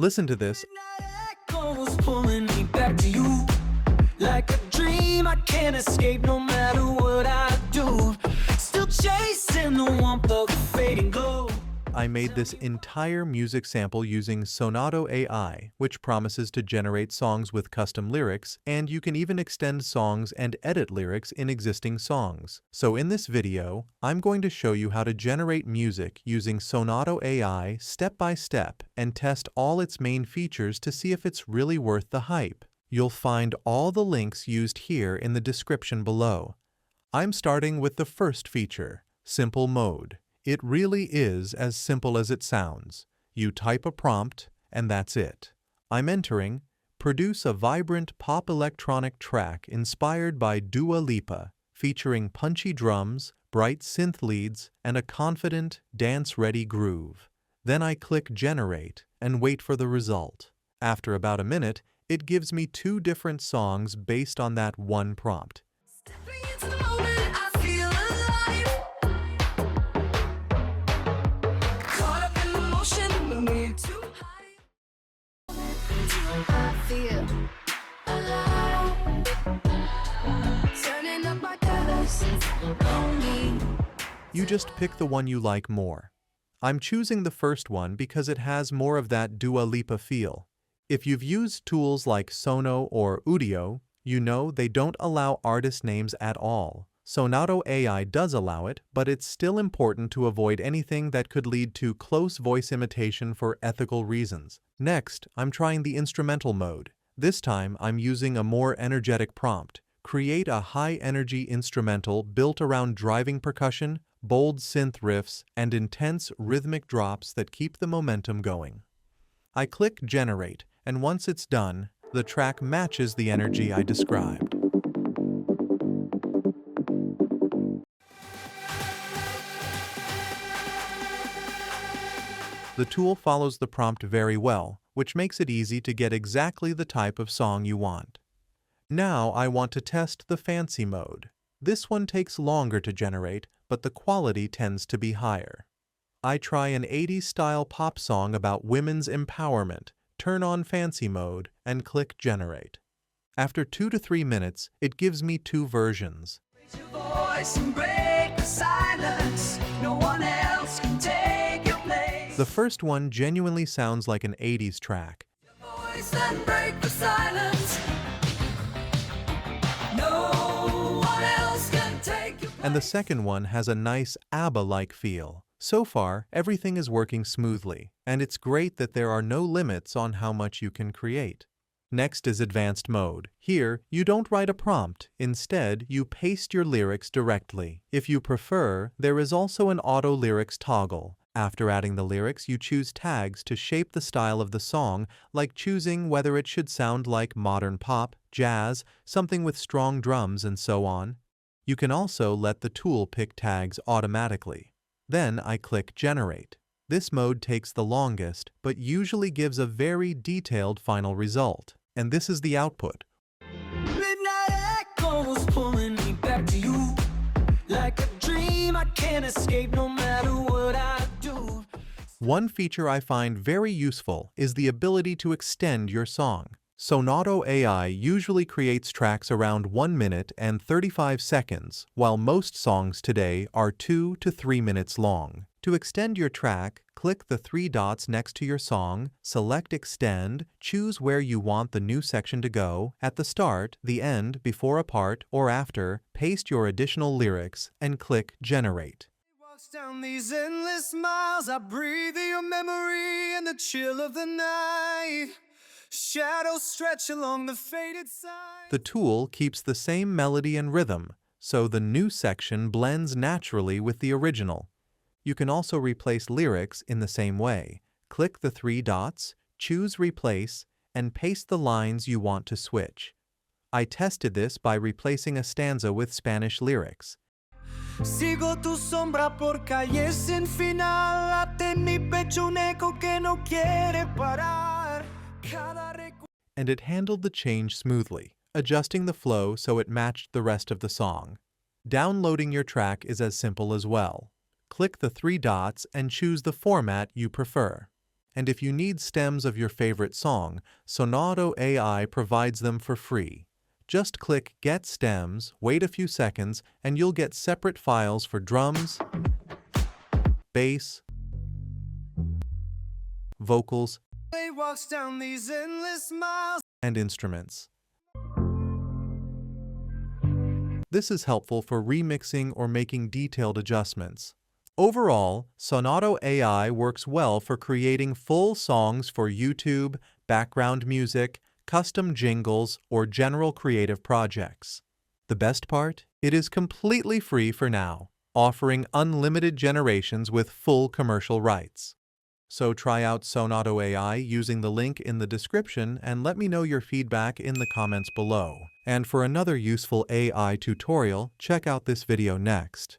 Listen to this. Echoes pulling me back to you. Like a dream I can't escape no matter what I do. Still chasing the warmth of the fading glow. I made this entire music sample using Sonauto AI, which promises to generate songs with custom lyrics, and you can even extend songs and edit lyrics in existing songs. So in this video, I'm going to show you how to generate music using Sonauto AI step by step and test all its main features to see if it's really worth the hype. You'll find all the links used here in the description below. I'm starting with the first feature, Simple Mode. It really is as simple as it sounds. You type a prompt, and that's it. I'm entering, produce a vibrant pop electronic track inspired by Dua Lipa, featuring punchy drums, bright synth leads, and a confident, dance-ready groove. Then I click Generate and wait for the result. After about a minute, it gives me 2 different songs based on that one prompt. Stepping into the moment, I feel alive. Caught up in the motion, moving too high. I feel alive. Turning up my colors, longing. You just pick the one you like more. I'm choosing the first one because it has more of that Dua Lipa feel. If you've used tools like Sono or Udio, you know they don't allow artist names at all. Sonauto AI does allow it, but it's still important to avoid anything that could lead to close voice imitation for ethical reasons. Next, I'm trying the instrumental mode. This time, I'm using a more energetic prompt. Create a high-energy instrumental built around driving percussion, bold synth riffs, and intense rhythmic drops that keep the momentum going. I click Generate, and once it's done, the track matches the energy I described. The tool follows the prompt very well, which makes it easy to get exactly the type of song you want. Now I want to test the fancy mode. This one takes longer to generate, but the quality tends to be higher. I try an 80s style pop song about women's empowerment, turn on fancy mode, and click Generate. After 2 to 3 minutes, it gives me 2 versions. Raise your voice and break the silence. No one else can take your place. The first one genuinely sounds like an 80s track. Your voice and break the silence. No one else can take your place. And the second one has a nice ABBA-like feel. So far, everything is working smoothly, and it's great that there are no limits on how much you can create. Next is Advanced Mode. Here, you don't write a prompt. Instead, you paste your lyrics directly. If you prefer, there is also an Auto Lyrics toggle. After adding the lyrics, you choose tags to shape the style of the song, like choosing whether it should sound like modern pop, jazz, something with strong drums, and so on. You can also let the tool pick tags automatically. Then I click Generate. This mode takes the longest, but usually gives a very detailed final result. And this is the output. Midnight echoes pulling me back to you. Like a dream I can't escape no matter what I do. One feature I find very useful is the ability to extend your song. Sonauto AI usually creates tracks around 1 minute and 35 seconds, while most songs today are 2 to 3 minutes long. To extend your track, click the 3 dots next to your song, select Extend, choose where you want the new section to go, at the start, the end, before a part, or after, paste your additional lyrics, and click Generate. Walks down these endless miles, I breathe your memory in the chill of the night. Shadows stretch along the faded side. The tool keeps the same melody and rhythm, so the new section blends naturally with the original. You can also replace lyrics in the same way. Click the 3 dots, choose Replace, and paste the lines you want to switch. I tested this by replacing a stanza with Spanish lyrics. Sigo tu sombra por calles sin final, late en mi pecho un eco que no quiere parar. And it handled the change smoothly, adjusting the flow so it matched the rest of the song. Downloading your track is as simple as well. Click the 3 dots and choose the format you prefer. And if you need stems of your favorite song, Sonauto AI provides them for free. Just click Get Stems, wait a few seconds, and you'll get separate files for drums, bass, vocals, Walks down these endless miles. and instruments. This is helpful for remixing or making detailed adjustments. Overall, Sonauto AI works well for creating full songs for YouTube, background music, custom jingles, or general creative projects. The best part? It is completely free for now, offering unlimited generations with full commercial rights. So try out Sonauto AI using the link in the description and let me know your feedback in the comments below. And for another useful AI tutorial, check out this video next.